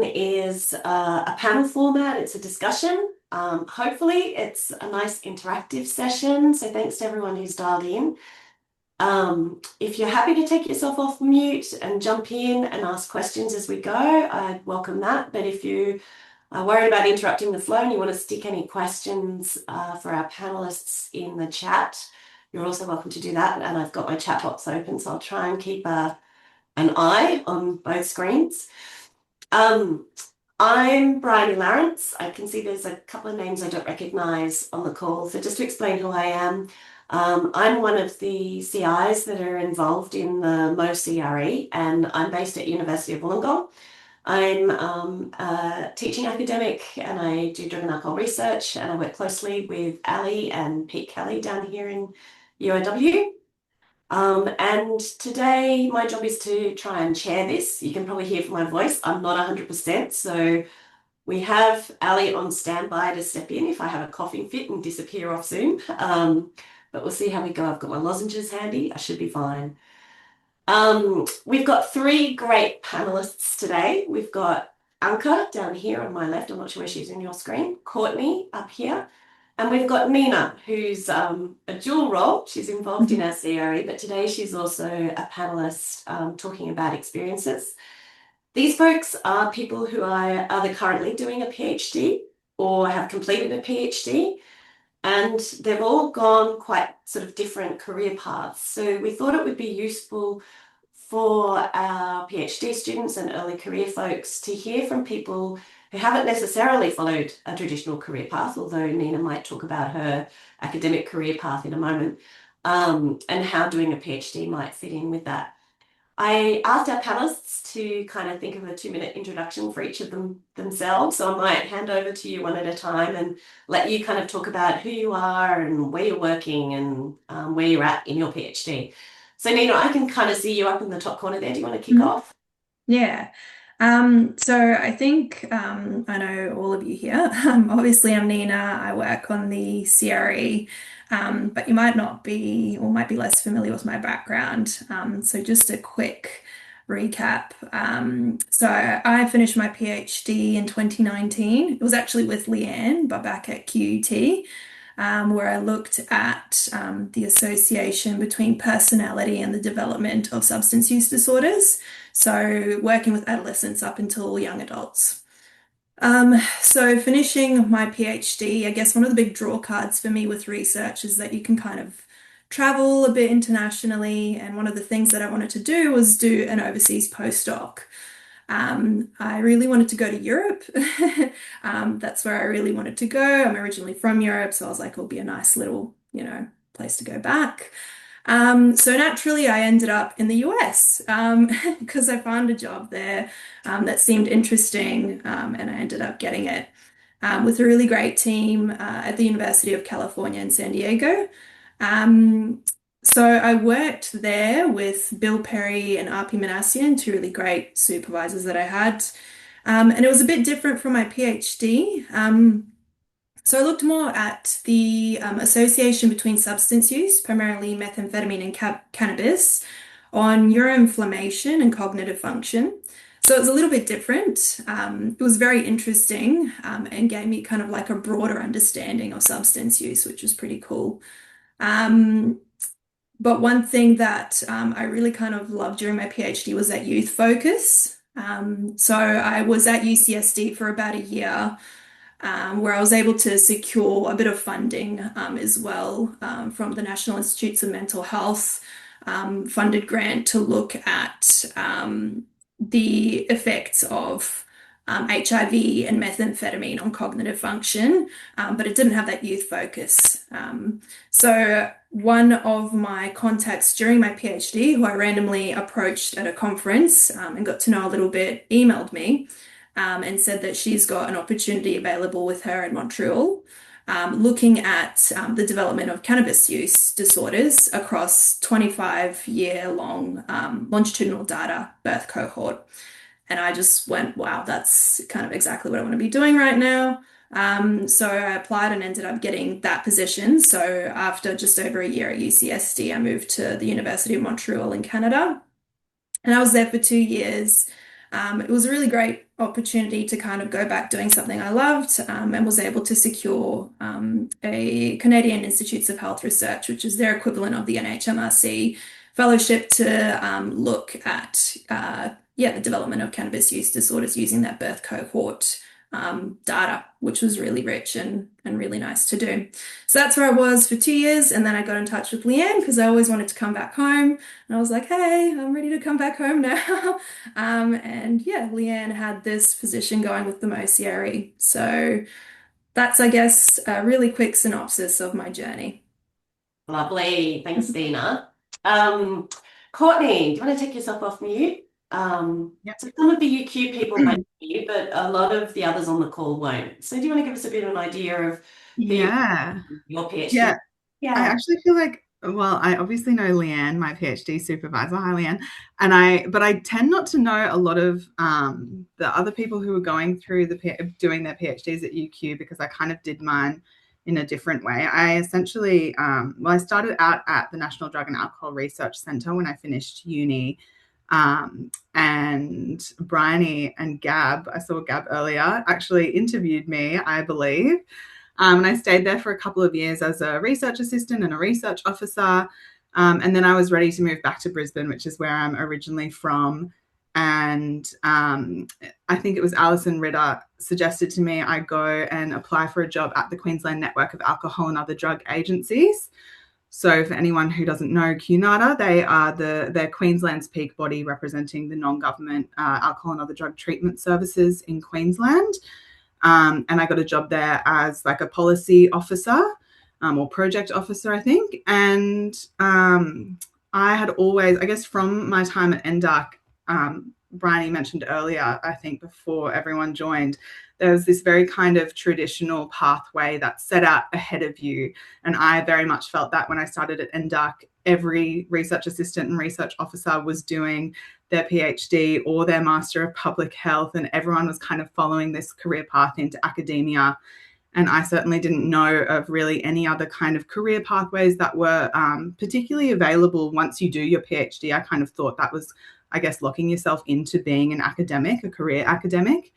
Is a panel format. It's a discussion. Hopefully, it's a nice interactive session. So thanks to everyone who's dialed in. If you're happy to take yourself off mute and jump in and ask questions as we go, I'd welcome that. But if you are worried about interrupting the flow and you want to stick any questions for our panelists in the chat, you're also welcome to do that. And I've got my chat box open, so I'll try and keep an eye on both screens. I'm Bryony Lawrence. I can see there's a couple of names I don't recognise on the call. So just to explain who I am, I'm one of the CIs that are involved in the MoCRE, and I'm based at University of Wollongong. I'm a teaching academic and I do drug and alcohol research, and I work closely with Ali and Pete Kelly down here in UOW. And today my job is to try and chair this. You can probably hear from my voice, I'm not 100%. So we have Ali on standby to step in if I have a coughing fit and disappear off Zoom. But we'll see how we go. I've got my lozenges handy. I should be fine. We've got three great panelists today. We've got Anke down here on my left. I'm not sure where she's in your screen. Courtney up here. And we've got Nina, who's a dual role. She's involved in our CRE, but today she's also a panelist talking about experiences. These folks are people who are either currently doing a PhD or have completed a PhD, and they've all gone quite sort of different career paths. So we thought it would be useful for our PhD students and early career folks to hear from people who haven't necessarily followed a traditional career path, although Nina might talk about her academic career path in a moment, and how doing a PhD might fit in with that. I asked our panelists to kind of think of a 2-minute introduction for each of them themselves, so I might hand over to you one at a time and let you kind of talk about who you are and where you're working and where you're at in your PhD. So Nina, I can kind of see you up in the top corner there. Do you want to kick off? Yeah. So I think I know all of you here. Obviously, I'm Nina. I work on the CRE, but you might not be or might be less familiar with my background. So just a quick recap. So I finished my PhD in 2019. It was actually with Leanne, but back at QUT. Where I looked at the association between personality and the development of substance use disorders. So working with adolescents up until young adults. So finishing my PhD, I guess one of the big draw cards for me with research is that you can kind of travel a bit internationally. And one of the things that I wanted to do was do an overseas postdoc. I really wanted to go to Europe. That's where I really wanted to go. I'm originally from Europe, so I was like, it'll be a nice little, place to go back. So naturally, I ended up in the US because I found a job there that seemed interesting, and I ended up getting it with a really great team at the University of California in San Diego. Um, so I worked there with Bill Perry and RP Manassian, two really great supervisors that I had. And it was a bit different from my PhD. So I looked more at the association between substance use, primarily methamphetamine and cannabis, on neuroinflammation and cognitive function. So it was a little bit different. It was very interesting, and gave me kind of like a broader understanding of substance use, which was pretty cool. Um, but one thing that I really kind of loved during my PhD was that youth focus. So I was at UCSD for about a year, where I was able to secure a bit of funding as well from the National Institutes of Mental Health funded grant to look at the effects of HIV and methamphetamine on cognitive function, but it didn't have that youth focus. So one of my contacts during my PhD, who I randomly approached at a conference and got to know a little bit, emailed me and said that she's got an opportunity available with her in Montreal, looking at the development of cannabis use disorders across 25-year-long longitudinal data birth cohort. And I just went, wow, that's kind of exactly what I want to be doing right now. So I applied and ended up getting that position. So after just over a year at UCSD, I moved to the University of Montreal in Canada. And I was there for 2 years. It was a really great opportunity to kind of go back doing something I loved, and was able to secure a Canadian Institutes of Health Research, which is their equivalent of the NHMRC fellowship, to look at the development of cannabis use disorders using that birth cohort data, which was really rich and really nice to do. So that's where I was for 2 years, and then I got in touch with Leanne because I always wanted to come back home, and I was like, hey, I'm ready to come back home now. And yeah, Leanne had this position going with the MoCRE. So that's, I guess, a really quick synopsis of my journey. Lovely. Thanks, Dina. Um, Courtney, do you want to take yourself off mute? Yep. So some of the UQ people might know you, but a lot of the others on the call won't. So do you want to give us a bit of an idea of Yeah. your PhD? Yeah. Yeah. I actually feel like, well, I obviously know Leanne, my PhD supervisor. Hi, Leanne. But I tend not to know a lot of the other people who are going through doing their PhDs at UQ, because I kind of did mine in a different way. I essentially, I started out at the National Drug and Alcohol Research Centre when I finished uni. And Bryony and Gab, I saw Gab earlier, actually interviewed me, I believe. And I stayed there for a couple of years as a research assistant and a research officer. And then I was ready to move back to Brisbane, which is where I'm originally from. And I think it was Alison Ritter suggested to me I go and apply for a job at the Queensland Network of Alcohol and Other Drug Agencies. So for anyone who doesn't know QNADA, they're Queensland's peak body representing the non-government alcohol and other drug treatment services in Queensland. And I got a job there as like a policy officer or project officer, I think. And I had always, I guess from my time at NDAC, Bryony mentioned earlier, I think before everyone joined, there was this very kind of traditional pathway that's set out ahead of you. And I very much felt that when I started at NDAC, every research assistant and research officer was doing their PhD or their Master of Public Health, and everyone was kind of following this career path into academia. And I certainly didn't know of really any other kind of career pathways that were particularly available once you do your PhD. I kind of thought that was, I guess, locking yourself into being an academic, a career academic.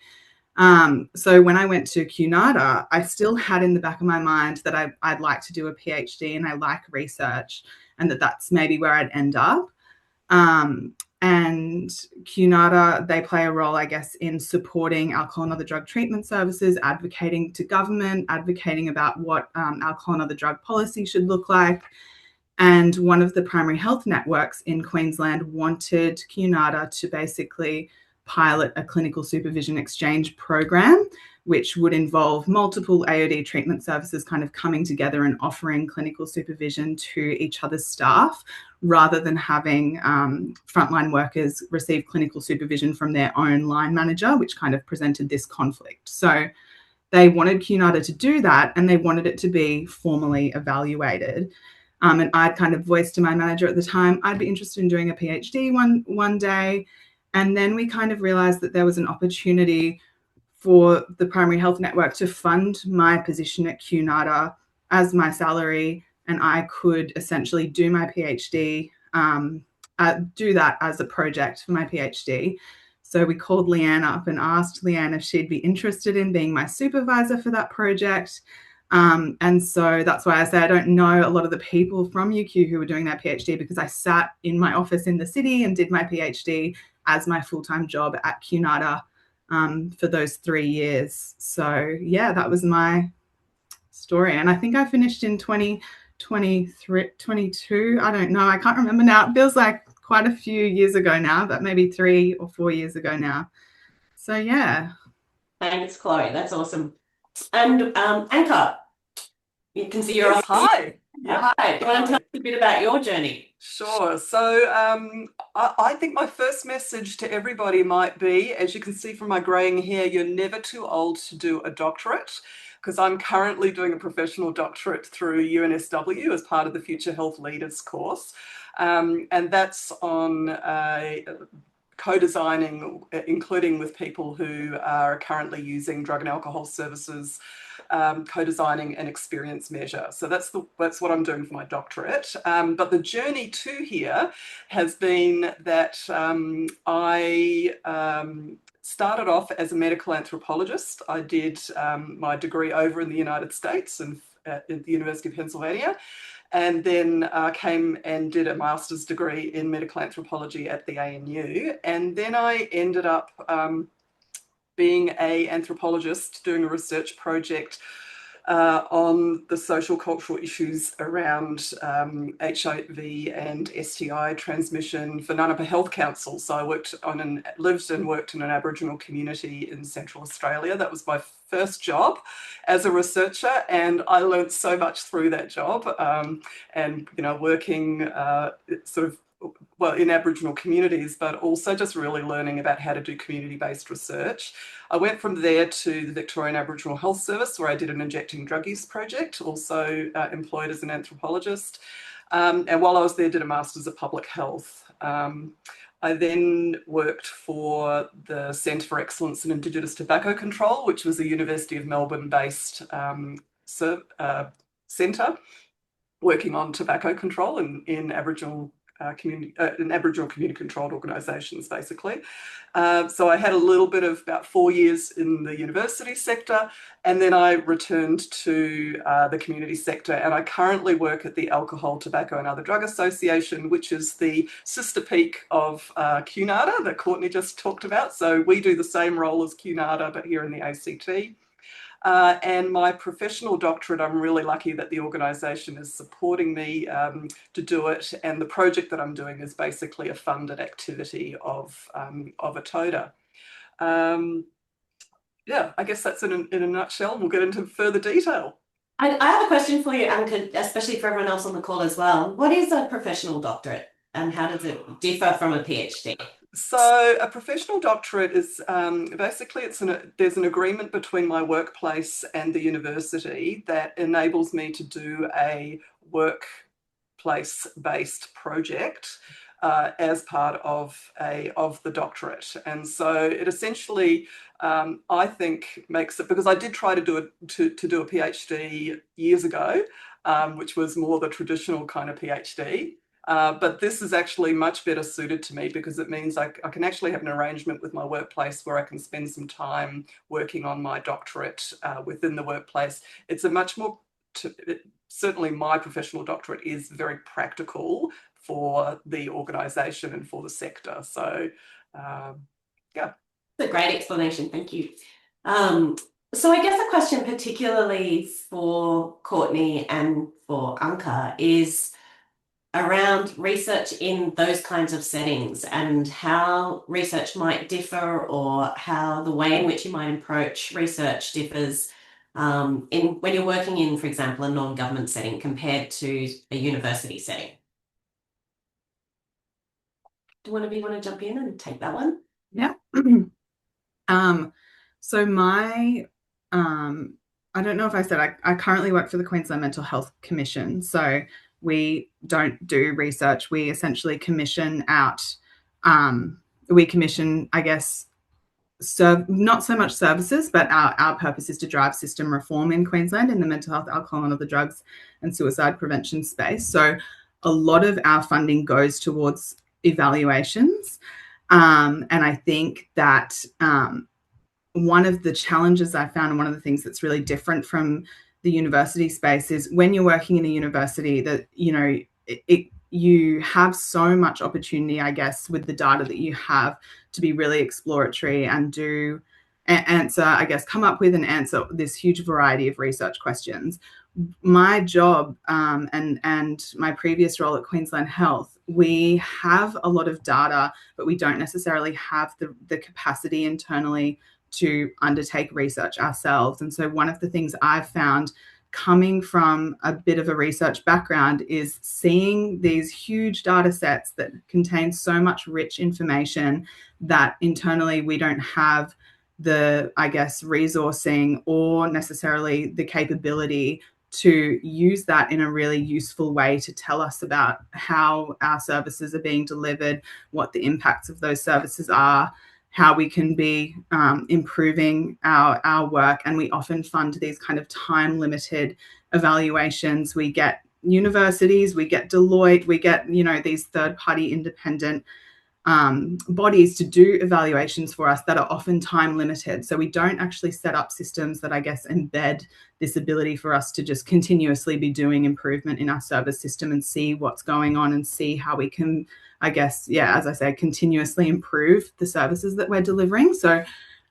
So when I went to QNADA, I still had in the back of my mind that I'd like to do a PhD and I like research, and that's maybe where I'd end up. And QNADA, they play a role, I guess, in supporting alcohol and other drug treatment services, advocating to government, advocating about what alcohol and other drug policy should look like. And one of the primary health networks in Queensland wanted QNADA to basically pilot a clinical supervision exchange program, which would involve multiple AOD treatment services kind of coming together and offering clinical supervision to each other's staff, rather than having frontline workers receive clinical supervision from their own line manager, which kind of presented this conflict. So they wanted QNADA to do that, and they wanted it to be formally evaluated. And I'd kind of voiced to my manager at the time, I'd be interested in doing a PhD one day. And then we kind of realized that there was an opportunity for the Primary Health Network to fund my position at QNADA as my salary, and I could essentially do my PhD, do that as a project for my PhD. So we called Leanne up and asked Leanne if she'd be interested in being my supervisor for that project. And so that's why I say I don't know a lot of the people from UQ who were doing their PhD, because I sat in my office in the city and did my PhD as my full-time job at QNADA for those 3 years. So yeah, that was my story. And I think I finished in 2023, 22. I don't know. I can't remember now. It feels like quite a few years ago now, but maybe 3 or 4 years ago now. So yeah. Thanks, Chloe. That's awesome. And Anke, you can see you're Yes, hi. Yeah. Hi. Do you want to tell us a bit about your journey? Sure. So I think my first message to everybody might be, as you can see from my greying hair, you're never too old to do a doctorate, because I'm currently doing a professional doctorate through UNSW as part of the Future Health Leaders course. And that's on co-designing, including with people who are currently using drug and alcohol services, co-designing an experience measure. So that's what I'm doing for my doctorate. But the journey to here has been that I started off as a medical anthropologist. I did my degree over in the United States and at the University of Pennsylvania, and then came and did a master's degree in medical anthropology at the ANU. And then I ended up being an anthropologist doing a research project on the social cultural issues around HIV and STI transmission for Nina Pocuca Health Council. So I lived and worked in an Aboriginal community in Central Australia. That was my first job as a researcher, and I learned so much through that job. And working in Aboriginal communities, but also just really learning about how to do community-based research. I went from there to the Victorian Aboriginal Health Service, where I did an injecting drug use project, also employed as an anthropologist. And while I was there, did a Masters of Public Health. I then worked for the Centre for Excellence in Indigenous Tobacco Control, which was a University of Melbourne-based centre working on tobacco control in Aboriginal community controlled organisations, basically. So I had a little bit of about 4 years in the university sector, and then I returned to the community sector, and I currently work at the Alcohol, Tobacco and Other Drug Association, which is the sister peak of QNADA that Courtney just talked about. So we do the same role as QNADA, but here in the ACT. And my professional doctorate, I'm really lucky that the organisation is supporting me to do it. And the project that I'm doing is basically a funded activity of ATODA. Yeah, I guess that's in a nutshell. We'll get into further detail. I have a question for you, Anke, especially for everyone else on the call as well. What is a professional doctorate and how does it differ from a PhD? So a professional doctorate is basically there's an agreement between my workplace and the university that enables me to do a workplace-based project as part of the doctorate. And so it essentially, I think, makes it, because I did try to do a PhD years ago, which was more the traditional kind of PhD. But this is actually much better suited to me because it means I can actually have an arrangement with my workplace where I can spend some time working on my doctorate within the workplace. It's a much more, certainly my professional doctorate is very practical for the organisation and for the sector. So, yeah. That's a great explanation, thank you. So I guess a question particularly for Courtney and for Anke is around research in those kinds of settings and how research might differ or how the way in which you might approach research differs when you're working in, for example, a non-government setting compared to a university setting. Do one of you want to jump in and take that one? Yeah. So my, I don't know if I said, I currently work for the Queensland Mental Health Commission. So we don't do research. We essentially commission out, I guess, not so much services, but our purpose is to drive system reform in Queensland in the mental health, alcohol and other drugs and suicide prevention space. So a lot of our funding goes towards evaluations. And I think that one of the challenges I found, and one of the things that's really different from the university space, is when you're working in a university that, you have so much opportunity, I guess, with the data that you have to be really exploratory and come up with and answer this huge variety of research questions. My job and my previous role at Queensland Health, we have a lot of data, but we don't necessarily have the capacity internally to undertake research ourselves. And so one of the things I've found coming from a bit of a research background is seeing these huge data sets that contain so much rich information that internally we don't have the, I guess, resourcing or necessarily the capability to use that in a really useful way to tell us about how our services are being delivered, what the impacts of those services are, how we can be improving our work. And we often fund these kind of time-limited evaluations. We get universities, we get Deloitte, we get, these third-party independent bodies to do evaluations for us that are often time limited. So we don't actually set up systems that, I guess, embed this ability for us to just continuously be doing improvement in our service system and see what's going on and see how we can, I guess, as I say, continuously improve the services that we're delivering. So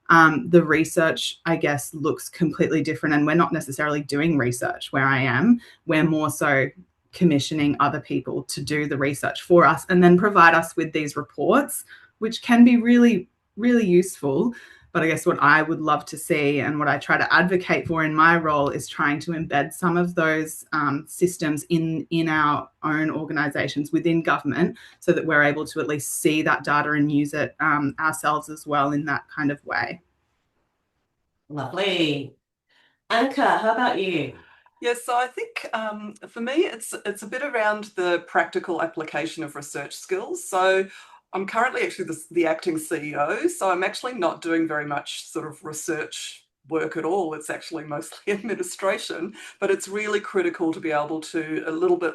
the research, I guess, looks completely different, and we're not necessarily doing research where I am. We're more so commissioning other people to do the research for us and then provide us with these reports, which can be really, really useful. But I guess what I would love to see and what I try to advocate for in my role is trying to embed some of those systems in our own organisations within government, so that we're able to at least see that data and use it ourselves as well in that kind of way. Lovely. Anke, how about you? Yes, so I think for me, it's a bit around the practical application of research skills. So I'm currently actually the acting CEO, so I'm actually not doing very much sort of research work at all. It's actually mostly administration, but it's really critical to be able to, a little bit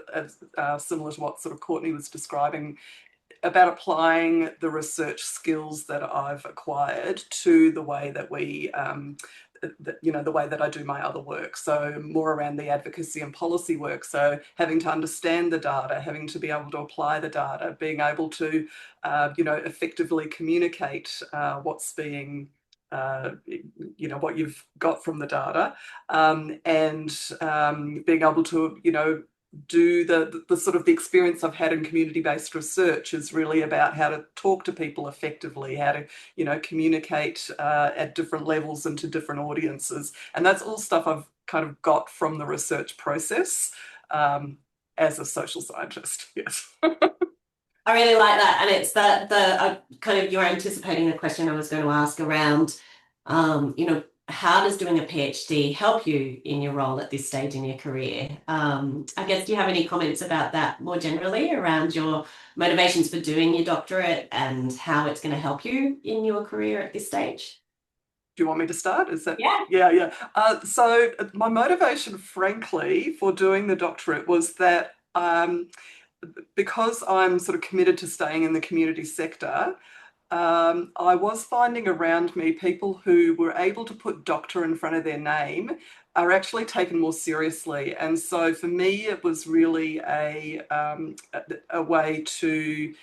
similar to what sort of Courtney was describing, about applying the research skills that I've acquired to the way that we the way that I do my other work. So more around the advocacy and policy work. So having to understand the data, having to be able to apply the data, being able to, effectively communicate what's being, what you've got from the data, and being able to, do the sort of the experience I've had in community-based research is really about how to talk to people effectively, how to, communicate at different levels and to different audiences. And that's all stuff I've kind of got from the research process as a social scientist, yes. I really like that. And it's the kind of, you're anticipating the question I was going to ask around, how does doing a PhD help you in your role at this stage in your career? I guess, do you have any comments about that more generally around your motivations for doing your doctorate and how it's going to help you in your career at this stage? Do you want me to start? Is that? Yeah. Yeah. So my motivation, frankly, for doing the doctorate was that because I'm sort of committed to staying in the community sector, I was finding around me people who were able to put doctor in front of their name are actually taken more seriously. And so for me, it was really a way to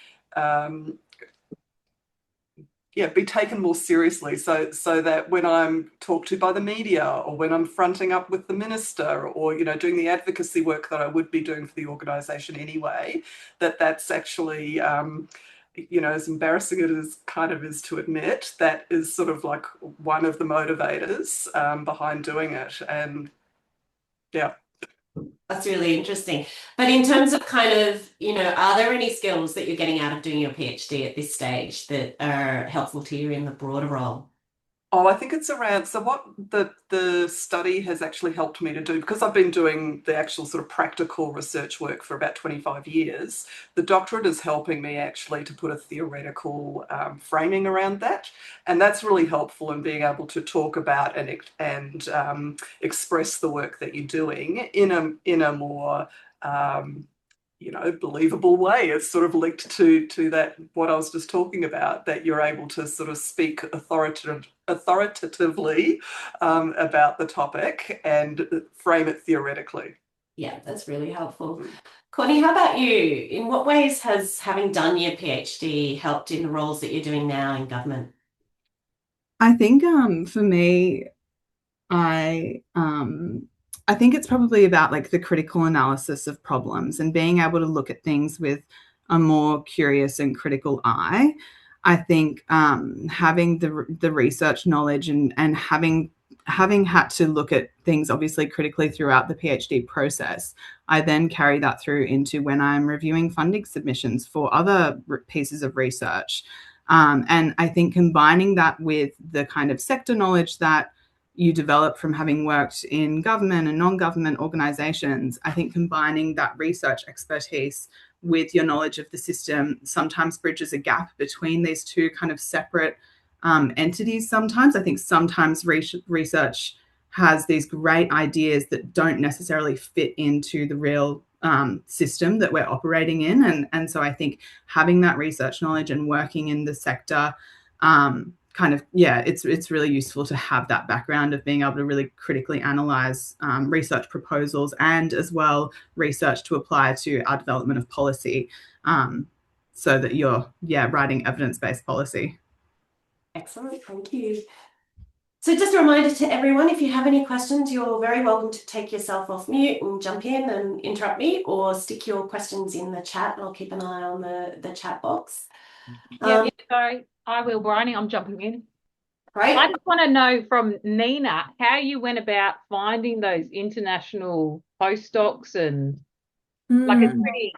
be taken more seriously, so that when I'm talked to by the media, or when I'm fronting up with the minister, or doing the advocacy work that I would be doing for the organisation anyway, that's actually as embarrassing it is kind of is to admit, that is sort of like one of the motivators behind doing it. And yeah. That's really interesting. But in terms of kind of, are there any skills that you're getting out of doing your PhD at this stage that are helpful to you in the broader role? Oh, I think it's around, so what the study has actually helped me to do, because I've been doing the actual sort of practical research work for about 25 years, the doctorate is helping me actually to put a theoretical framing around that. And that's really helpful in being able to talk about and express the work that you're doing in a more believable way. It's sort of linked to that, what I was just talking about, that you're able to sort of speak authoritatively about the topic and frame it theoretically. Yeah, that's really helpful. Courtney, how about you? In what ways has having done your PhD helped in the roles that you're doing now in government? I think for me, I think it's probably about like the critical analysis of problems and being able to look at things with a more curious and critical eye. I think having the research knowledge and having had to look at things obviously critically throughout the PhD process, I then carry that through into when I'm reviewing funding submissions for other pieces of research. And I think combining that with the kind of sector knowledge that you develop from having worked in government and non-government organizations, I think combining that research expertise with your knowledge of the system sometimes bridges a gap between these two kind of separate entities. Sometimes I think sometimes research has these great ideas that don't necessarily fit into the real system that we're operating in. And so I think having that research knowledge and working in the sector, it's really useful to have that background of being able to really critically analyze research proposals and as well research to apply to our development of policy, so that you're writing evidence-based policy. Excellent, thank you. So just a reminder to everyone, if you have any questions, you're very welcome to take yourself off mute and jump in and interrupt me, or stick your questions in the chat and I'll keep an eye on the chat box. Sorry, I will, Bryony, I'm jumping in. Right. I just want to know from Nina how you went about finding those international postdocs and like it's pretty,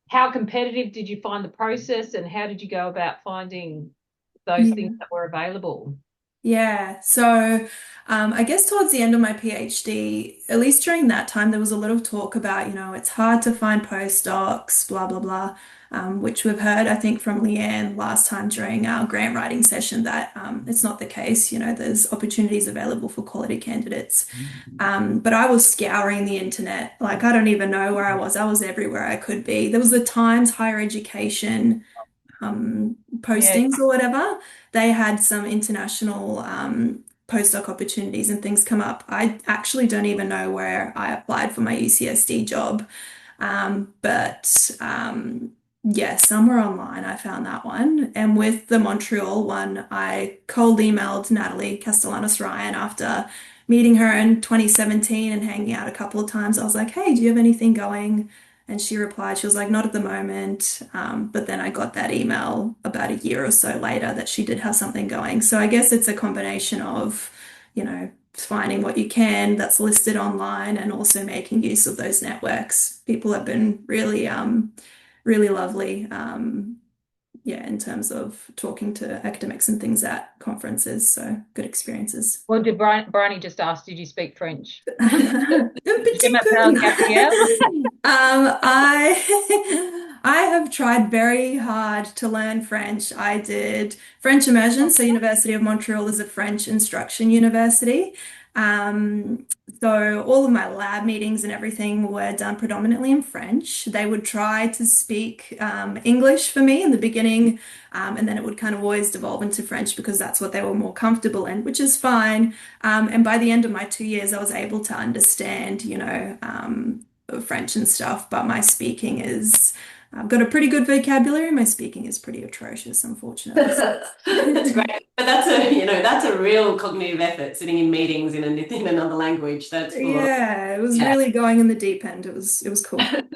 how competitive did you find the process and how did you go about finding those things that were available? Yeah, so I guess towards the end of my PhD, at least during that time, there was a lot of talk about, it's hard to find postdocs, blah, blah, blah, which we've heard, I think, from Leanne last time during our grant writing session that it's not the case. There's opportunities available for quality candidates. But I was scouring the internet. Like, I don't even know where I was. I was everywhere I could be. There was the Times Higher Education postings or whatever. They had some international postdoc opportunities and things come up. I actually don't even know where I applied for my UCSD job. But somewhere online I found that one. And with the Montreal one, I cold emailed Natalie Castellanos-Ryan after meeting her in 2017 and hanging out a couple of times. I was like, hey, do you have anything going? And she replied, she was like, not at the moment. But then I got that email about a year or so later that she did have something going. So I guess it's a combination of, finding what you can that's listed online and also making use of those networks. People have been really, really lovely, in terms of talking to academics and things at conferences. So good experiences. Well, did Bryony just ask, did you speak French? I have tried very hard to learn French. I did French immersion, so University of Montreal is a French instruction university. So all of my lab meetings and everything were done predominantly in French. They would try to speak English for me in the beginning, and then it would kind of always devolve into French because that's what they were more comfortable in, which is fine. And by the end of my 2 years, I was able to understand, French and stuff, but my speaking is, I've got a pretty good vocabulary. My speaking is pretty atrocious, unfortunately. That's great, but that's a real cognitive effort, sitting in meetings in another language. That's cool. Yeah, it was really going in the deep end. It was cool. And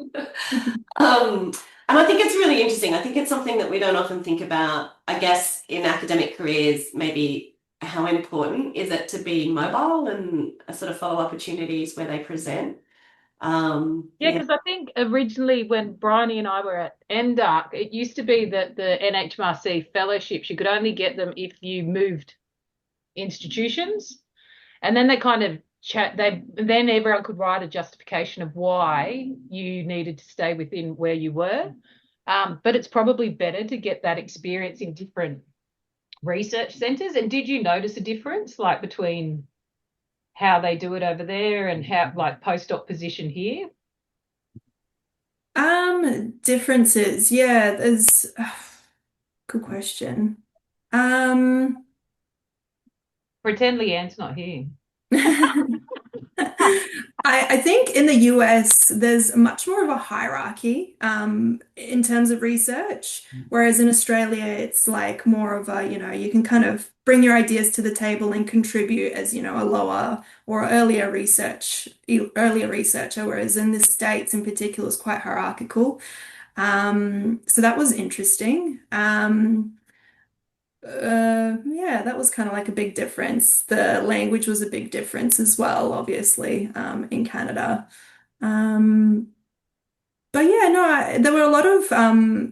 I think it's really interesting. I think it's something that we don't often think about, I guess, in academic careers, maybe how important is it to be mobile and sort of follow opportunities where they present. Because I think originally when Bryony and I were at NDARC, it used to be that the NHMRC fellowships, you could only get them if you moved institutions. And then they kind of then everyone could write a justification of why you needed to stay within where you were. But it's probably better to get that experience in different research centres. And did you notice a difference, like between how they do it over there and how, like, postdoc position here? Differences. Yeah, there's good question. Pretend Leanne's not here. I think in the US, there's much more of a hierarchy in terms of research, whereas in Australia, it's like more of a, you can kind of bring your ideas to the table and contribute as, a lower or earlier researcher, whereas in the States in particular is quite hierarchical. So that was interesting. That was kind of like a big difference. The language was a big difference as well, obviously, in Canada. There were a lot of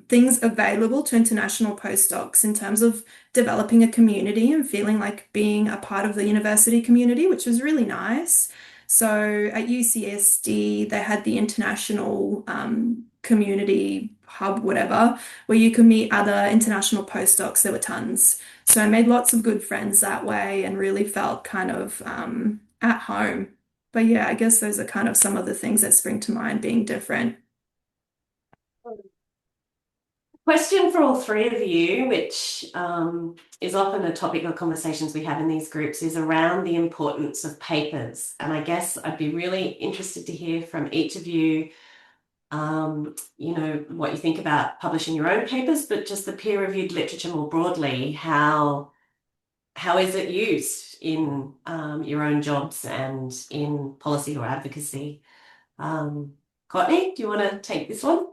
things available to international postdocs in terms of developing a community and feeling like being a part of the university community, which was really nice. So at UCSD, they had the international community hub, whatever, where you could meet other international postdocs. There were tons. So I made lots of good friends that way and really felt kind of at home. But yeah, I guess those are kind of some of the things that spring to mind being different. Question for all three of you, which is often a topic of conversations we have in these groups, is around the importance of papers. And I guess I'd be really interested to hear from each of you, you know, what you think about publishing your own papers, but just the peer-reviewed literature more broadly. How is it used in your own jobs and in policy or advocacy? Courtney, do you want to take this one?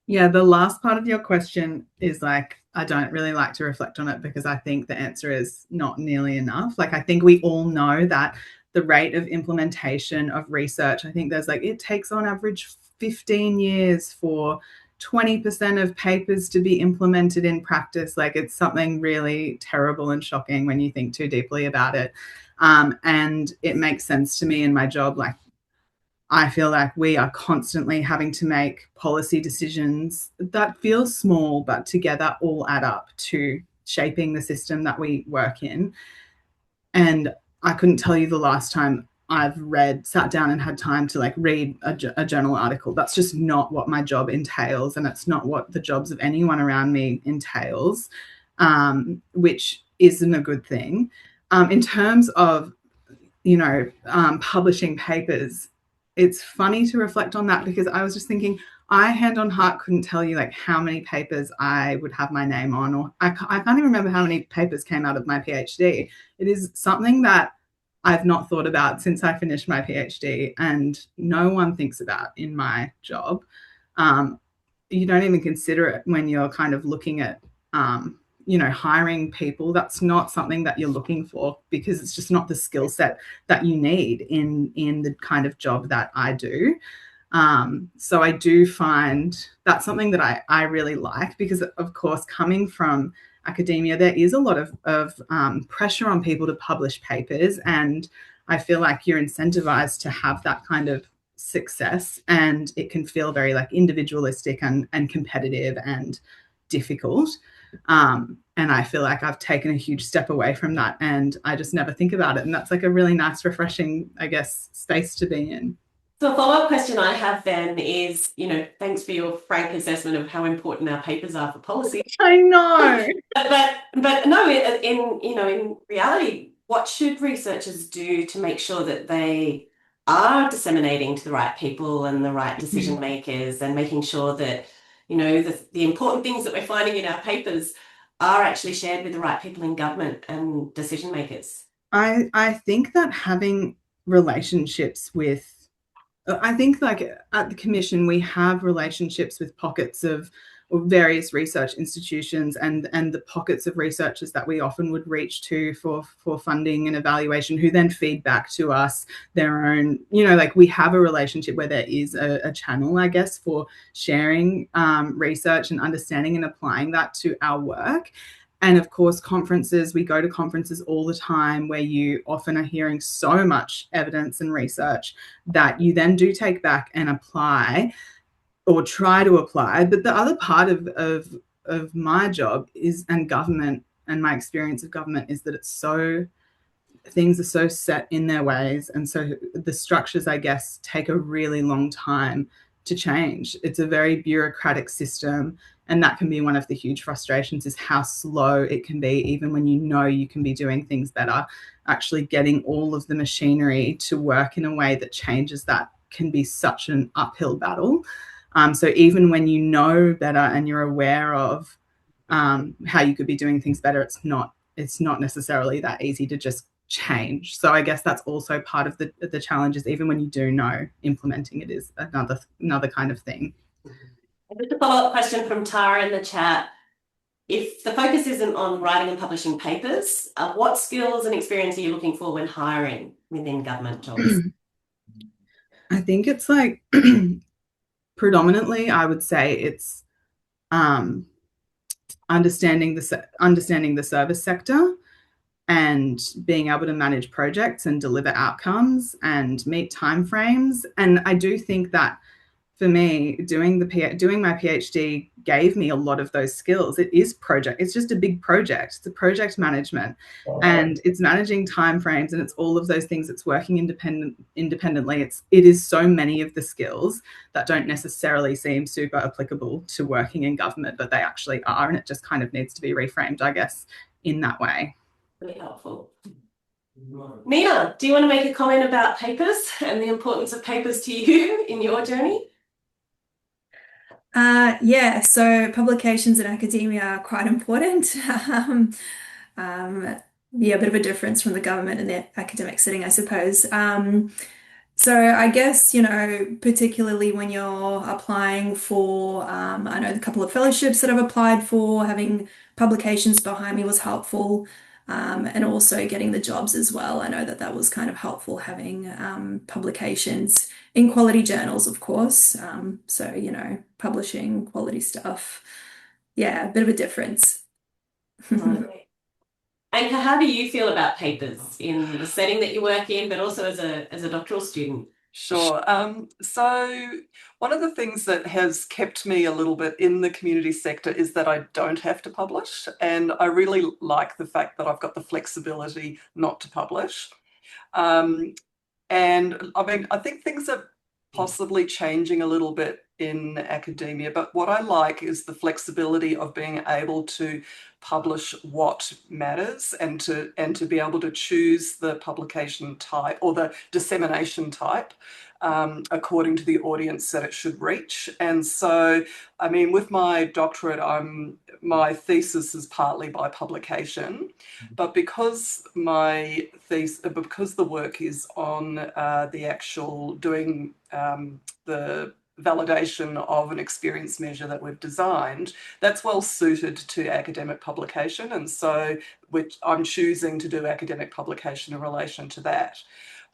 Yeah, the last part of your question is like, I don't really like to reflect on it because I think the answer is not nearly enough. Like, I think we all know that the rate of implementation of research, I think there's like, it takes on average 15 years for 20% of papers to be implemented in practice. Like, it's something really terrible and shocking when you think too deeply about it. And it makes sense to me in my job. Like, I feel like we are constantly having to make policy decisions that feel small, but together all add up to shaping the system that we work in. And I couldn't tell you the last time I've sat down and had time to like read a journal article. That's just not what my job entails. And it's not what the jobs of anyone around me entails, which isn't a good thing. In terms of, you know, publishing papers, it's funny to reflect on that because I was just thinking, I hand on heart couldn't tell you like how many papers I would have my name on, or I can't even remember how many papers came out of my PhD. It is something that I've not thought about since I finished my PhD, and no one thinks about in my job. You don't even consider it when you're kind of looking at you know, hiring people. That's not something that you're looking for because it's just not the skill set that you need in the kind of job that I do. So I do find that's something that I really like because, of course, coming from academia, there is a lot of pressure on people to publish papers, and I feel like you're incentivized to have that kind of success, and it can feel very like individualistic and competitive and difficult. And I feel like I've taken a huge step away from that, and I just never think about it. And that's like a really nice, refreshing, I guess, space to be in. So a follow-up question I have then is, you know, thanks for your frank assessment of how important our papers are for policy. I know. But no, in reality, what should researchers do to make sure that they are disseminating to the right people and the right decision makers, and making sure that, you know, the important things that we're finding in our papers are actually shared with the right people in government and decision makers? I think that having relationships with, I think like at the Commission, we have relationships with pockets of various research institutions and the pockets of researchers that we often would reach to for funding and evaluation, who then feed back to us their own, you know, like we have a relationship where there is a channel, I guess, for sharing research and understanding and applying that to our work. And of course, conferences, we go to conferences all the time where you often are hearing so much evidence and research that you then do take back and apply or try to apply. But the other part of my job is, and government and my experience of government, is that things are so set in their ways. And so the structures, I guess, take a really long time to change. It's a very bureaucratic system. And that can be one of the huge frustrations, is how slow it can be, even when you know you can be doing things better. Actually getting all of the machinery to work in a way that changes that can be such an uphill battle. So even when you know better and you're aware of how you could be doing things better, it's not necessarily that easy to just change. So I guess that's also part of the challenges. Even when you do know, implementing it is another kind of thing. Just a follow-up question from Tara in the chat. If the focus isn't on writing and publishing papers, what skills and experience are you looking for when hiring within government jobs? I think it's like predominantly, I would say it's understanding the service sector and being able to manage projects and deliver outcomes and meet timeframes. And I do think that for me, doing my PhD gave me a lot of those skills. It's just a big project. It's a project management, and it's managing timeframes, and it's all of those things. It's working independently. It is so many of the skills that don't necessarily seem super applicable to working in government, but they actually are, and it just kind of needs to be reframed, I guess, in that way. Really helpful. Nina, do you want to make a comment about papers and the importance of papers to you in your journey? Yeah, so publications in academia are quite important. Yeah, a bit of a difference from the government and the academic setting, I suppose. So I guess, particularly when you're applying for, I know a couple of fellowships that I've applied for, having publications behind me was helpful. And also getting the jobs as well. I know that was kind of helpful having publications in quality journals, of course. So, publishing quality stuff. Yeah, a bit of a difference. Anke, how do you feel about papers in the setting that you work in, but also as a doctoral student? Sure. So one of the things that has kept me a little bit in the community sector is that I don't have to publish, and I really like the fact that I've got the flexibility not to publish. And I mean, I think things are possibly changing a little bit in academia, but what I like is the flexibility of being able to publish what matters and to be able to choose the publication type or the dissemination type according to the audience that it should reach. And so, I mean, with my doctorate, my thesis is partly by publication, but because because the work is on the actual doing the validation of an experience measure that we've designed, that's well suited to academic publication. And so I'm choosing to do academic publication in relation to that.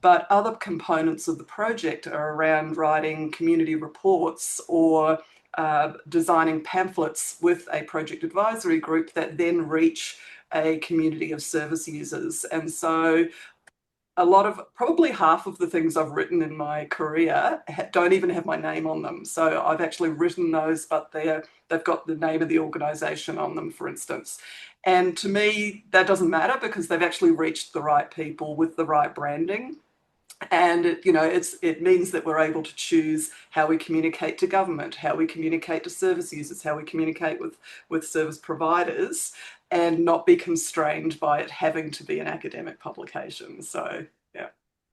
But other components of the project are around writing community reports or designing pamphlets with a project advisory group that then reach a community of service users. And so probably half of the things I've written in my career don't even have my name on them. So I've actually written those, but they've got the name of the organisation on them, for instance. And to me, that doesn't matter because they've actually reached the right people with the right branding. And it means that we're able to choose how we communicate to government, how we communicate to service users, how we communicate with service providers, and not be constrained by it having to be an academic publication. So, yeah.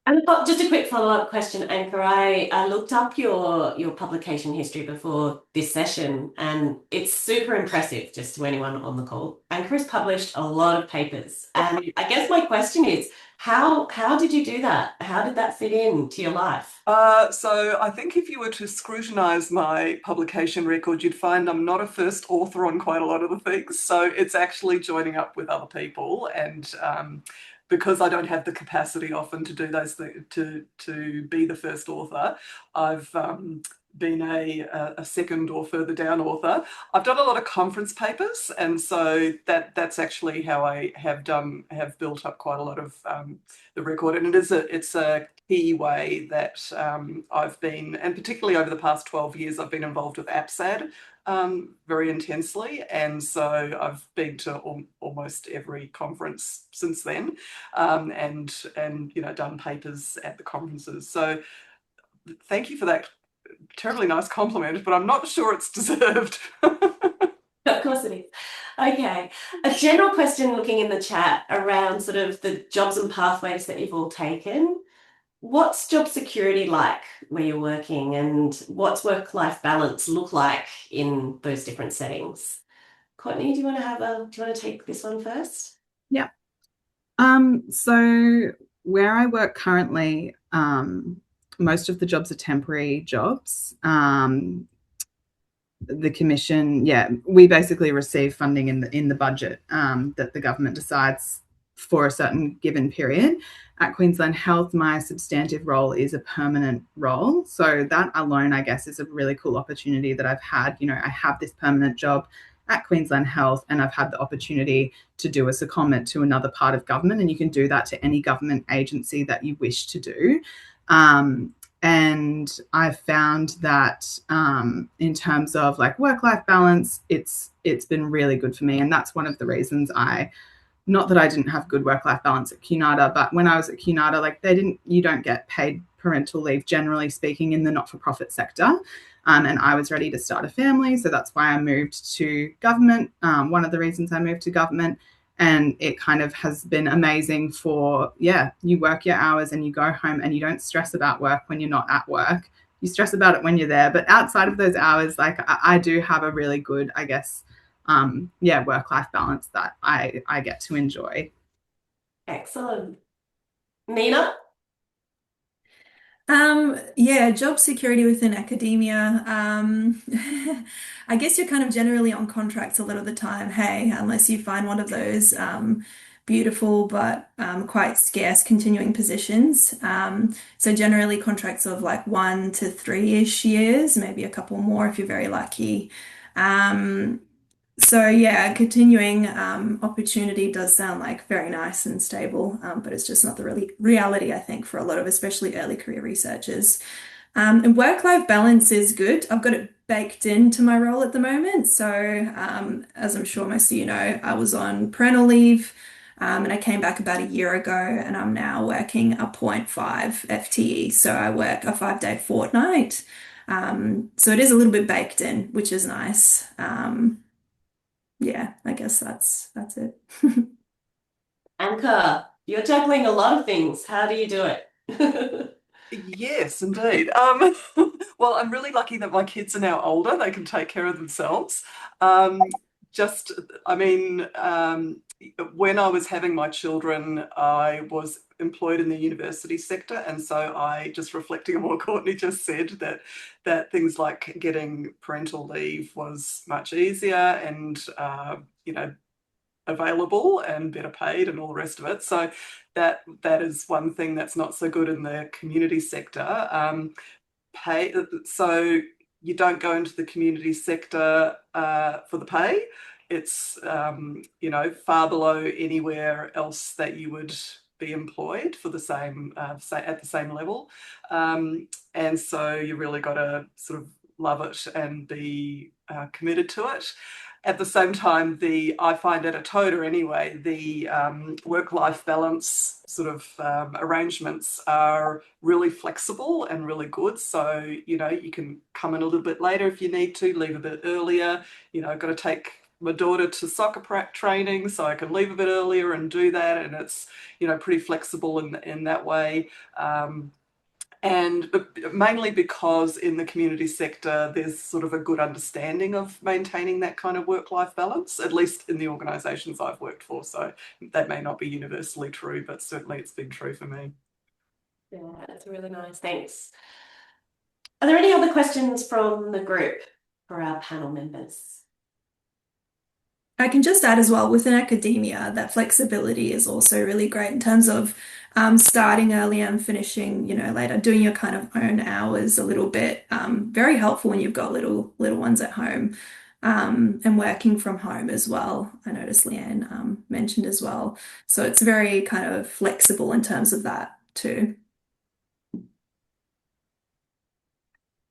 And just a quick follow-up question, Anke. I looked up your publication history before this session, and it's super impressive just to anyone on the call. Anke has published a lot of papers. And I guess my question is, how did you do that? How did that fit into your life? So I think if you were to scrutinise my publication record, you'd find I'm not a first author on quite a lot of the things. So it's actually joining up with other people, and because I don't have the capacity often to do those things, to be the first author, I've been a second or further down author. I've done a lot of conference papers, and so that's actually how I have built up quite a lot of the record. And it's a key way that I've been, and particularly over the past 12 years, I've been involved with APSAD very intensely, and so I've been to almost every conference since then, and done papers at the conferences. So thank you for that terribly nice compliment, but I'm not sure it's deserved. Of course it is. Okay, a general question looking in the chat around sort of the jobs and pathways that you've all taken. What's job security like where you're working, and what's work-life balance look like in those different settings? Courtney, do you want to take this one first? Yeah. So where I work currently, most of the jobs are temporary jobs. The commission, we basically receive funding in the budget that the government decides for a certain given period. At Queensland Health, my substantive role is a permanent role. So that alone, I guess, is a really cool opportunity that I've had. I have this permanent job at Queensland Health, and I've had the opportunity to do a secondment to another part of government, and you can do that to any government agency that you wish to do. And I found that in terms of like work-life balance, it's been really good for me. And that's one of the reasons not that I didn't have good work-life balance at QNATA, but when I was at QNATA, like you don't get paid parental leave, generally speaking, in the not-for-profit sector. And I was ready to start a family. So that's why I moved to government. One of the reasons I moved to government. And it kind of has been amazing for, you work your hours and you go home and you don't stress about work when you're not at work. You stress about it when you're there. But outside of those hours, like I do have a really good, I guess, work-life balance that I get to enjoy. Excellent. Nina? Job security within academia. I guess you're kind of generally on contracts a lot of the time, hey, unless you find one of those beautiful but quite scarce continuing positions. So generally contracts of like 1 to 3-ish years, maybe a couple more if you're very lucky. Continuing opportunity does sound like very nice and stable, but it's just not the really reality, I think, for a lot of especially early career researchers. And work-life balance is good. I've got it baked into my role at the moment. So, as I'm sure most of you know, I was on parental leave, and I came back about a year ago, and I'm now working a 0.5 FTE. So I work a 5-day fortnight. So it is a little bit baked in, which is nice. I guess that's it. Anke, you're juggling a lot of things. How do you do it? Yes, indeed. Well, I'm really lucky that my kids are now older. They can take care of themselves. When I was having my children, I was employed in the university sector. And so I, just reflecting on what Courtney just said, that things like getting parental leave was much easier and, available and better paid and all the rest of it. So that is one thing that's not so good in the community sector. So you don't go into the community sector for the pay. It's far below anywhere else that you would be employed for the same at the same level, and so you really got to sort of love it and be committed to it. At the same time, I find at ATOTA anyway, the work-life balance sort of arrangements are really flexible and really good. So, you can come in a little bit later if you need to, leave a bit earlier. I've got to take my daughter to soccer training, so I can leave a bit earlier and do that. And it's, pretty flexible in that way. And mainly because in the community sector, there's sort of a good understanding of maintaining that kind of work-life balance, at least in the organisations I've worked for. So that may not be universally true, but certainly it's been true for me. Yeah, that's really nice. Thanks. Are there any other questions from the group for our panel members? I can just add as well, within academia, that flexibility is also really great in terms of starting early and finishing, later, doing your kind of own hours a little bit. Very helpful when you've got little ones at home, and working from home as well. I noticed Leanne mentioned as well. So it's very kind of flexible in terms of that too.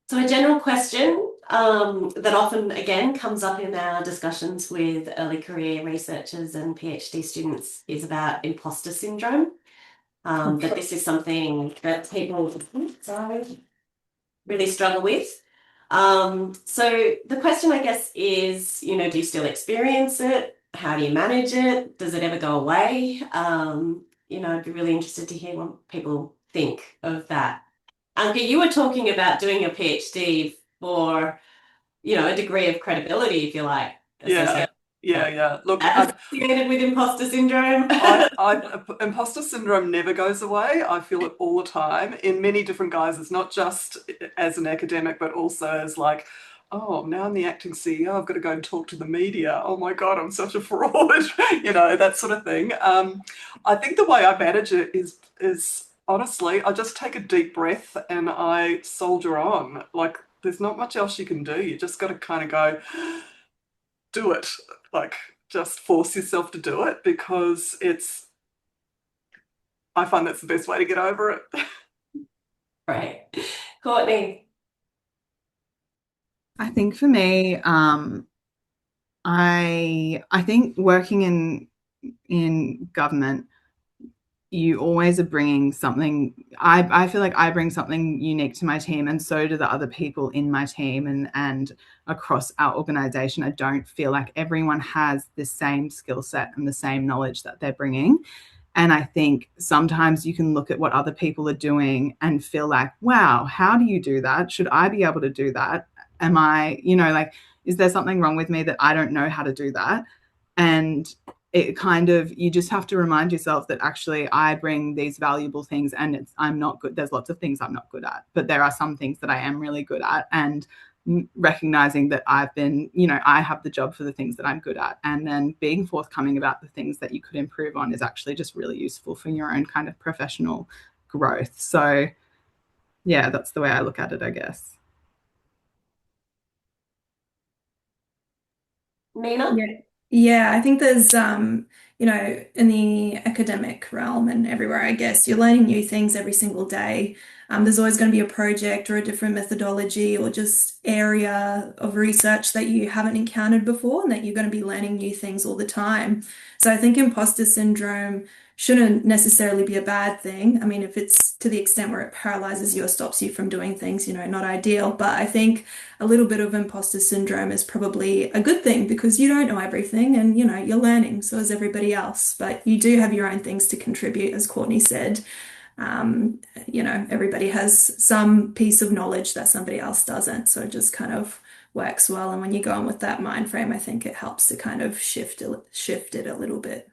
So a general question that often, again, comes up in our discussions with early career researchers and PhD students is about imposter syndrome. That this is something that people really struggle with. So the question, I guess, is, do you still experience it? How do you manage it? Does it ever go away? I'd be really interested to hear what people think of that. Anke, you were talking about doing a PhD for, a degree of credibility, if you like. Yeah. Look, associated with imposter syndrome. Imposter syndrome never goes away. I feel it all the time in many different guises, not just as an academic, but also as like, oh, now I'm the acting CEO, I've got to go and talk to the media. Oh my God, I'm such a fraud, that sort of thing. I think the way I manage it is honestly, I just take a deep breath and I soldier on. Like, there's not much else you can do. You just got to kind of go, do it. Like, just force yourself to do it, because I find that's the best way to get over it. Right. Courtney. I think for me, I think working in government, you always are bringing something. I feel like I bring something unique to my team, and so do the other people in my team and across our organization. I don't feel like everyone has the same skill set and the same knowledge that they're bringing. And I think sometimes you can look at what other people are doing and feel like, wow, how do you do that? Should I be able to do that? Am I, like, is there something wrong with me that I don't know how to do that? And it kind of, you just have to remind yourself that actually I bring these valuable things and I'm not good. There's lots of things I'm not good at, but there are some things that I am really good at. And recognizing that I've been, I have the job for the things that I'm good at. And then being forthcoming about the things that you could improve on is actually just really useful for your own kind of professional growth. So yeah, that's the way I look at it, I guess. Nina? Yeah, I think there's in the academic realm and everywhere, I guess, you're learning new things every single day. There's always going to be a project or a different methodology or just area of research that you haven't encountered before and that you're going to be learning new things all the time. So I think imposter syndrome shouldn't necessarily be a bad thing. I mean, if it's to the extent where it paralyzes you or stops you from doing things, not ideal. But I think a little bit of imposter syndrome is probably a good thing because you don't know everything and you're learning, so is everybody else. But you do have your own things to contribute, as Courtney said. Everybody has some piece of knowledge that somebody else doesn't. So it just kind of works well. And when you go on with that mind frame, I think it helps to kind of shift it a little bit.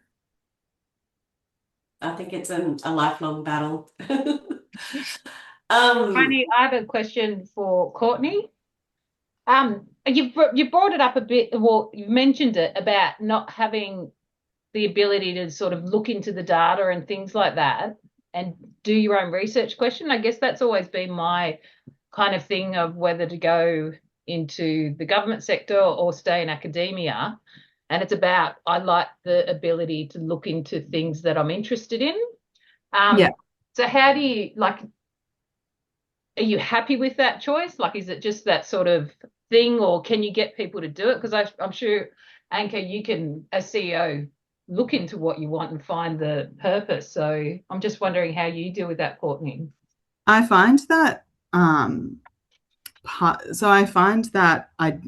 I think it's a lifelong battle. I have a question for Courtney. You brought it up a bit, well, you've mentioned it about not having the ability to sort of look into the data and things like that and do your own research question. I guess that's always been my kind of thing of whether to go into the government sector or stay in academia. And it's about, I like the ability to look into things that I'm interested in. So how do you, like, are you happy with that choice? Like, is it just that sort of thing, or can you get people to do it? Because I'm sure, Anke, you can, as CEO, look into what you want and find the purpose. So I'm just wondering how you deal with that, Courtney. I find that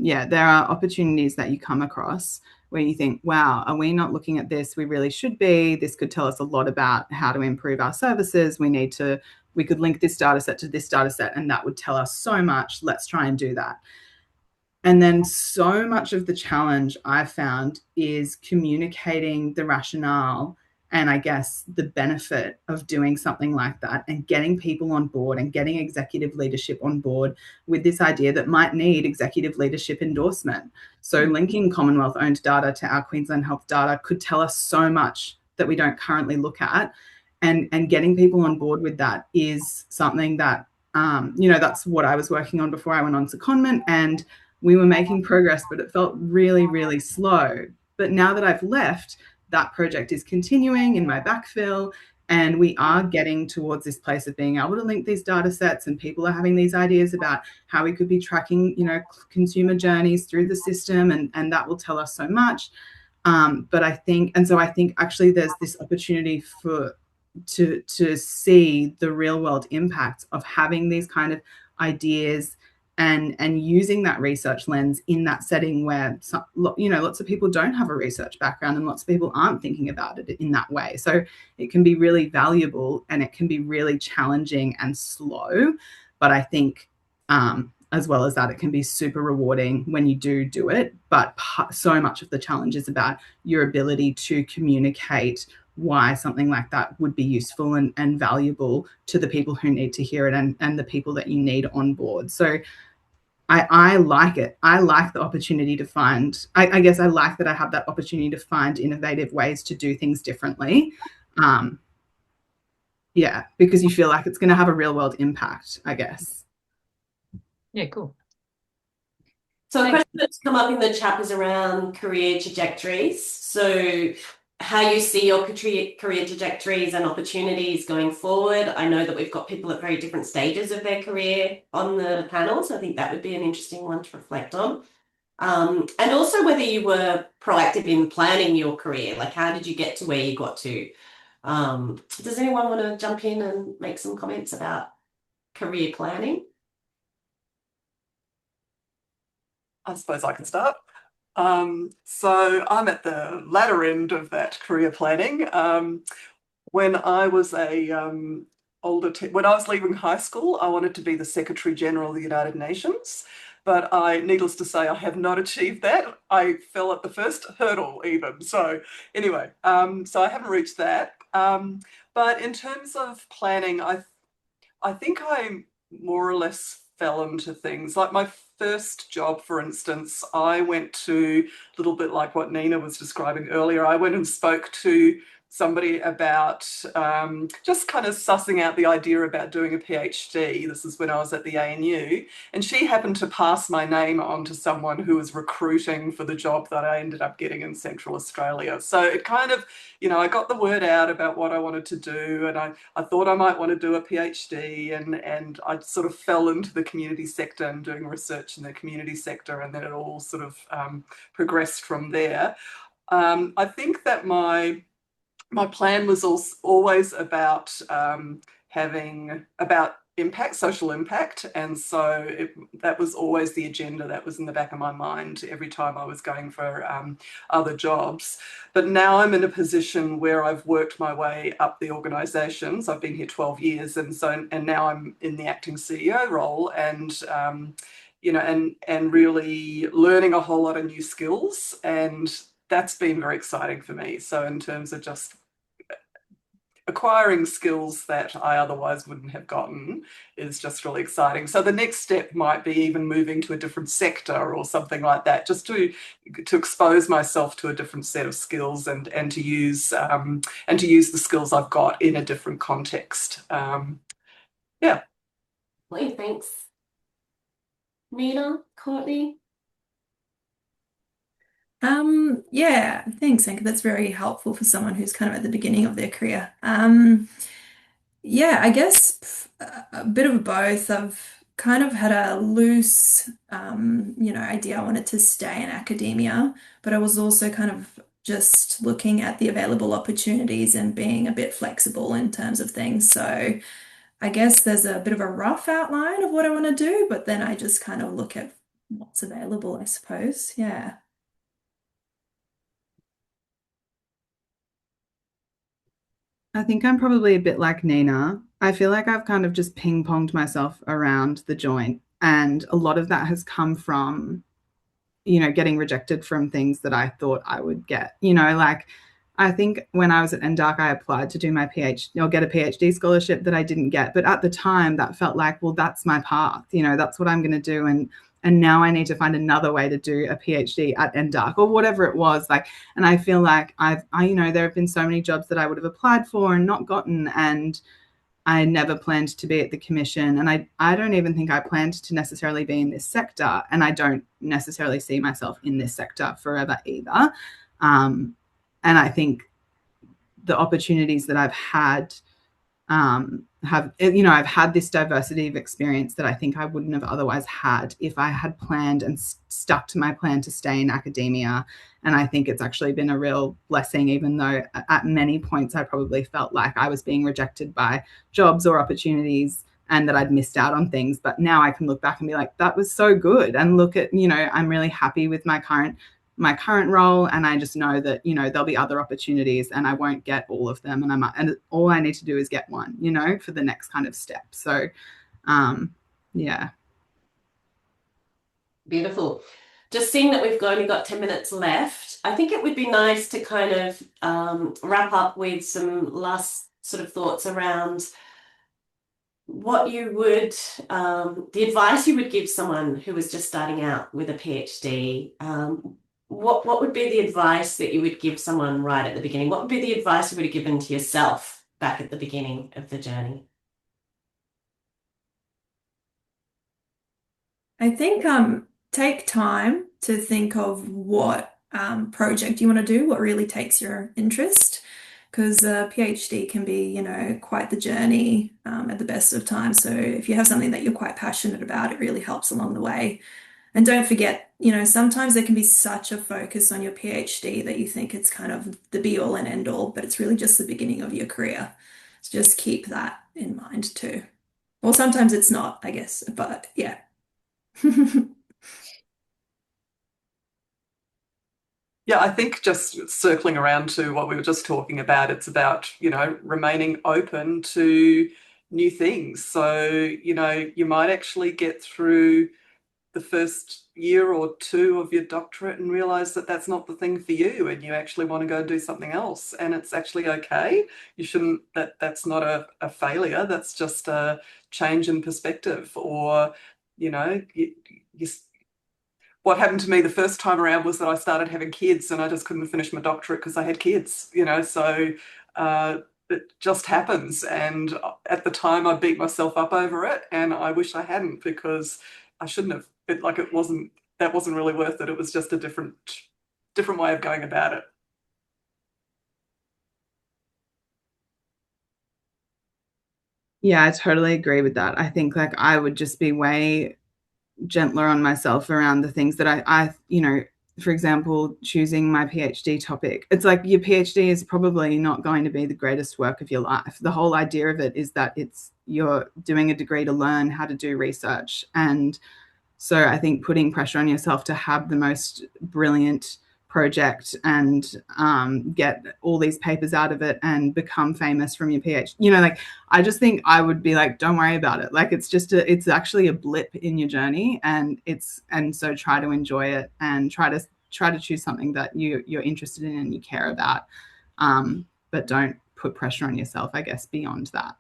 there are opportunities that you come across where you think, wow, are we not looking at this? We really should be. This could tell us a lot about how to improve our services. We could link this data set to this data set, and that would tell us so much. Let's try and do that. And then so much of the challenge I've found is communicating the rationale and I guess the benefit of doing something like that and getting people on board and getting executive leadership on board with this idea that might need executive leadership endorsement. So linking Commonwealth-owned data to our Queensland Health data could tell us so much that we don't currently look at. And getting people on board with that is something that, that's what I was working on before I went on secondment, and we were making progress, but it felt really, really slow. But now that I've left, that project is continuing in my backfill, and we are getting towards this place of being able to link these data sets, and people are having these ideas about how we could be tracking, consumer journeys through the system, and that will tell us so much. But I think actually there's this opportunity to see the real world impact of having these kind of ideas and using that research lens in that setting where lots of people don't have a research background and lots of people aren't thinking about it in that way. So it can be really valuable and it can be really challenging and slow, but I think as well as that, it can be super rewarding when you do it. But so much of the challenge is about your ability to communicate why something like that would be useful and valuable to the people who need to hear it and the people that you need on board. So I like it. I like the opportunity to find, I guess I like that I have that opportunity to find innovative ways to do things differently. Because you feel like it's going to have a real world impact, I guess. Yeah, cool. So a question that's come up in the chat is around career trajectories. So how you see your career trajectories and opportunities going forward. I know that we've got people at very different stages of their career on the panel, so I think that would be an interesting one to reflect on. And also whether you were proactive in planning your career, like how did you get to where you got to? Does anyone want to jump in and make some comments about career planning? I suppose I can start. So I'm at the latter end of that career planning. When I was when I was leaving high school, I wanted to be the Secretary General of the United Nations, but needless to say, I have not achieved that. I fell at the first hurdle even. So anyway, so I haven't reached that. But in terms of planning, I think I more or less fell into things. Like my first job, for instance, I went to, a little bit like what Nina was describing earlier, I went and spoke to somebody about just kind of sussing out the idea about doing a PhD. This is when I was at the ANU, and she happened to pass my name on to someone who was recruiting for the job that I ended up getting in Central Australia. So it kind of, I got the word out about what I wanted to do, and I thought I might want to do a PhD, and I sort of fell into the community sector and doing research in the community sector, and then it all sort of progressed from there. I think that my plan was always about social impact, and so that was always the agenda that was in the back of my mind every time I was going for other jobs. But now I'm in a position where I've worked my way up the organisations. I've been here 12 years, and now I'm in the acting CEO role, and and really learning a whole lot of new skills, and that's been very exciting for me. So in terms of just acquiring skills that I otherwise wouldn't have gotten is just really exciting. So the next step might be even moving to a different sector or something like that, just to expose myself to a different set of skills, and to use the skills I've got in a different context. Yeah. Well, thanks. Nina, Courtney? Yeah, thanks, Anke. That's very helpful for someone who's kind of at the beginning of their career. Yeah, I guess a bit of both. I've kind of had a loose, idea I wanted to stay in academia, but I was also kind of just looking at the available opportunities and being a bit flexible in terms of things. So I guess there's a bit of a rough outline of what I want to do, but then I just kind of look at what's available, I suppose. Yeah. I think I'm probably a bit like Nina. I feel like I've kind of just ping-ponged myself around the joint, and a lot of that has come from, getting rejected from things that I thought I would get. Like I think when I was at NDARC, I applied to do my PhD or get a PhD scholarship that I didn't get. But at the time, that felt like, well, that's my path. That's what I'm going to do. And now I need to find another way to do a PhD at NDARC or whatever it was. And I feel like there have been so many jobs that I would have applied for and not gotten, and I never planned to be at the commission. And I don't even think I planned to necessarily be in this sector. And I don't necessarily see myself in this sector forever either. And I think the opportunities that I've had I've had this diversity of experience that I think I wouldn't have otherwise had if I had planned and stuck to my plan to stay in academia. And I think it's actually been a real blessing, even though at many points I probably felt like I was being rejected by jobs or opportunities and that I'd missed out on things. But now I can look back and be like, that was so good. And look at, I'm really happy with my current role, and I just know that there'll be other opportunities and I won't get all of them, and all I need to do is get one for the next kind of step. So yeah. Beautiful. Just seeing that we've only got 10 minutes left, I think it would be nice to kind of wrap up with some last sort of thoughts around what you would, the advice you would give someone who was just starting out with a PhD. What would be the advice that you would give someone right at the beginning? What would be the advice you would have given to yourself back at the beginning of the journey? I think take time to think of what project you want to do, what really takes your interest. Because a PhD can be, quite the journey at the best of times. So if you have something that you're quite passionate about, it really helps along the way. And don't forget, sometimes there can be such a focus on your PhD that you think it's kind of the be all and end all, but it's really just the beginning of your career. So just keep that in mind too. Or sometimes it's not, I guess, but yeah. Yeah, I think just circling around to what we were just talking about, it's about, remaining open to new things. So, you might actually get through the first year or two of your doctorate and realize that that's not the thing for you and you actually want to go do something else, and it's actually okay. You shouldn't, that's not a failure, that's just a change in perspective. Or what happened to me the first time around was that I started having kids and I just couldn't finish my doctorate because I had kids, so it just happens. And at the time I beat myself up over it, and I wish I hadn't, because I shouldn't have. That wasn't really worth it. It was just a different way of going about it. Yeah, I totally agree with that. I think like I would just be way gentler on myself around the things that I for example, choosing my PhD topic. It's like your PhD is probably not going to be the greatest work of your life. The whole idea of it is that you're doing a degree to learn how to do research. And so I think putting pressure on yourself to have the most brilliant project and get all these papers out of it and become famous from your PhD, I just think I would be like, don't worry about it. Like it's actually a blip in your journey, and so try to enjoy it and try to choose something that you're interested in and you care about, but don't put pressure on yourself, I guess, beyond that.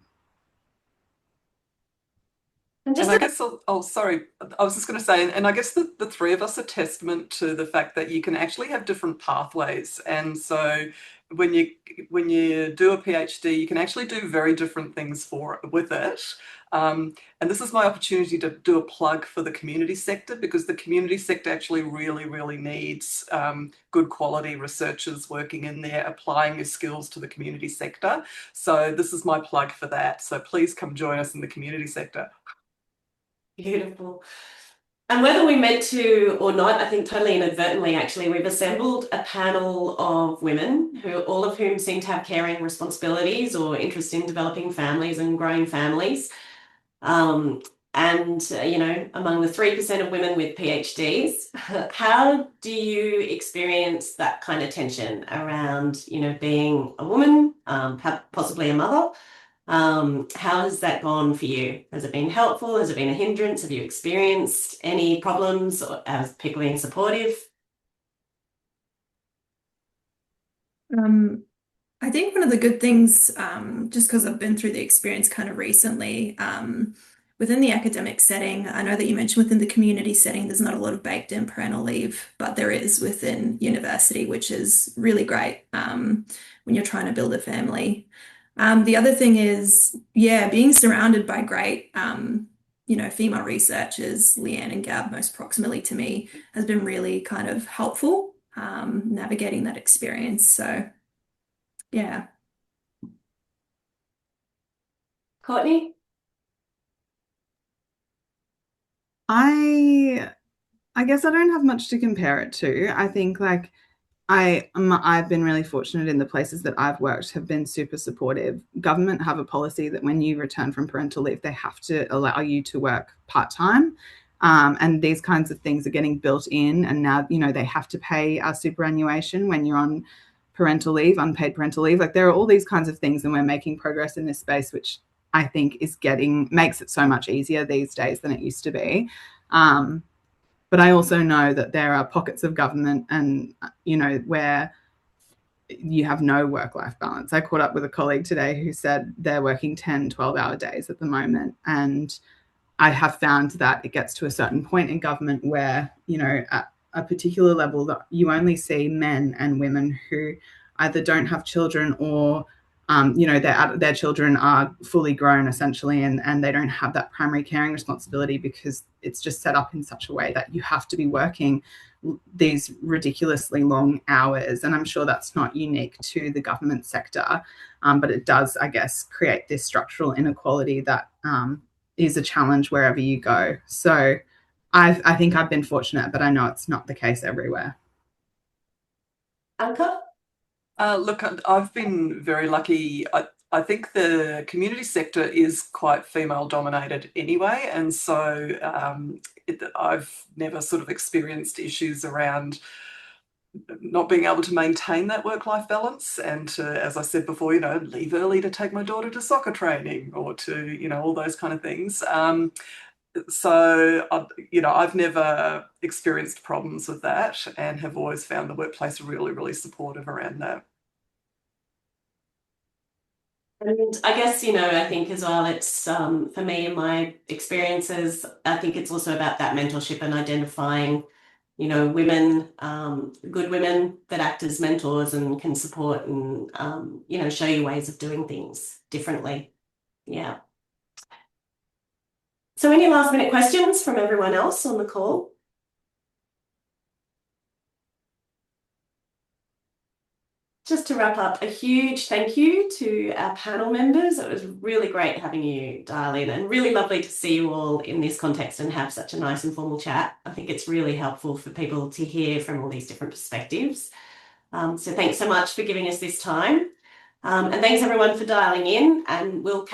And I guess, sorry, I was just going to say, and I guess the three of us are testament to the fact that you can actually have different pathways. And so when you do a PhD, you can actually do very different things with it. And this is my opportunity to do a plug for the community sector, because the community sector actually really, really needs good quality researchers working in there, applying your skills to the community sector. So this is my plug for that. So please come join us in the community sector. Beautiful. And whether we meant to or not, I think totally inadvertently, actually, we've assembled a panel of women all of whom seem to have caring responsibilities or interest in developing families and growing families. And, among the 3% of women with PhDs, how do you experience that kind of tension around, being a woman, possibly a mother? How has that gone for you? Has it been helpful? Has it been a hindrance? Have you experienced any problems, or have people been supportive? I think one of the good things, just because I've been through the experience kind of recently, within the academic setting, I know that you mentioned within the community setting, there's not a lot of baked in parental leave, but there is within university, which is really great when you're trying to build a family. The other thing is, being surrounded by great, female researchers, Leanne and Gab, most proximally to me, has been really kind of helpful navigating that experience. So, yeah. Courtney? I guess I don't have much to compare it to. I think like I've been really fortunate in the places that I've worked have been super supportive. Government have a policy that when you return from parental leave, they have to allow you to work part-time. And these kinds of things are getting built in. And now, they have to pay our superannuation when you're on parental leave, unpaid parental leave. Like there are all these kinds of things, and we're making progress in this space, which I think makes it so much easier these days than it used to be. But I also know that there are pockets of government and, where you have no work-life balance. I caught up with a colleague today who said they're working 10, 12-hour days at the moment. And I have found that it gets to a certain point in government where, at a particular level, that you only see men and women who either don't have children or their children are fully grown essentially, and they don't have that primary caring responsibility because it's just set up in such a way that you have to be working these ridiculously long hours. And I'm sure that's not unique to the government sector, but it does, I guess, create this structural inequality that is a challenge wherever you go. So I think I've been fortunate, but I know it's not the case everywhere. Anke? Look, I've been very lucky. I think the community sector is quite female dominated anyway. And so I've never sort of experienced issues around not being able to maintain that work-life balance and to, as I said before, leave early to take my daughter to soccer training or to, all those kind of things. So, I've never experienced problems with that and have always found the workplace really, really supportive around that. And I guess, I think as well, it's for me and my experiences, I think it's also about that mentorship and identifying, women, good women that act as mentors and can support and, show you ways of doing things differently. Yeah. So any last minute questions from everyone else on the call? Just to wrap up, a huge thank you to our panel members. It was really great having you dial in and really lovely to see you all in this context and have such a nice informal chat. I think it's really helpful for people to hear from all these different perspectives. So thanks so much for giving us this time. And thanks everyone for dialing in, and we'll catch